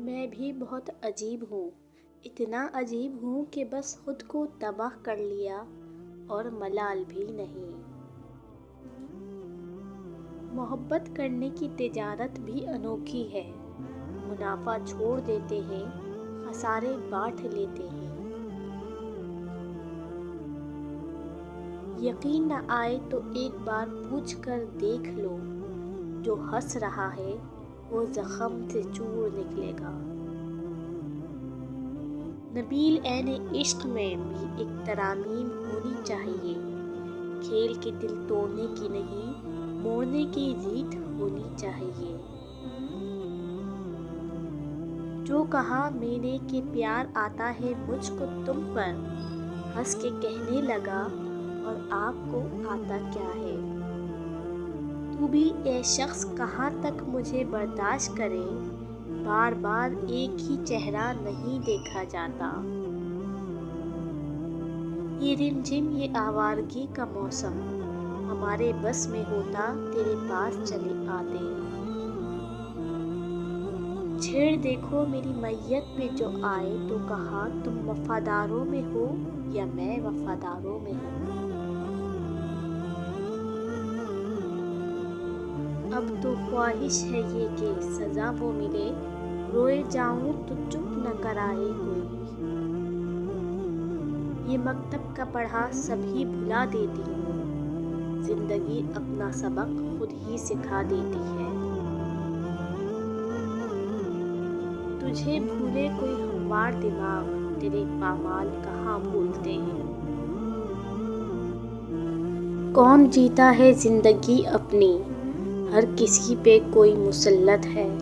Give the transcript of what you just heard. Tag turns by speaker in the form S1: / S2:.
S1: میں بھی بہت عجیب ہوں، اتنا عجیب ہوں کہ بس خود کو تباہ کر لیا اور ملال بھی نہیں۔ محبت کرنے کی تجارت بھی انوکھی ہے، منافع چھوڑ دیتے ہیں، خسارے بانٹ لیتے ہیں۔ یقین نہ آئے تو ایک بار پوچھ کر دیکھ لو، جو ہنس رہا ہے وہ زخم سے چور نکلے گا۔ نبیل عین عشق میں بھی ایک ترامیم ہونی چاہیے، کھیل کے دل توڑنے کی نہیں، موڑنے کی ریت ہونی چاہیے۔ جو کہا میں نے کہ پیار آتا ہے مجھ کو تم پر، ہنس کے کہنے لگا اور آپ کو آتا کیا ہے۔ تو بھی اے شخص کہاں تک مجھے برداشت کرے، بار بار ایک ہی چہرہ نہیں دیکھا جاتا۔ یہ رمجھم یہ آوارگی کا موسم، ہمارے بس میں ہوتا تیرے پاس چلے آتے۔ چھیڑ دیکھو میری میت پہ جو آئے تو کہا تم وفاداروں میں ہو یا میں وفاداروں میں ہوں۔ اب تو خواہش ہے یہ کہ سزا وہ ملے، روئے جاؤں تو چپ نہ کرائے کوئی۔ یہ مکتب کا پڑھا سب ہی بھلا دیتی ہوں، زندگی اپنا سبق خود ہی سکھا دیتی ہے۔ تجھے بھولے کوئی ہموار دماغ، تیرے پامال کہاں بھولتے ہیں۔ کون جیتا ہے زندگی اپنی، ہر کسی پہ کوئی مسلط ہے۔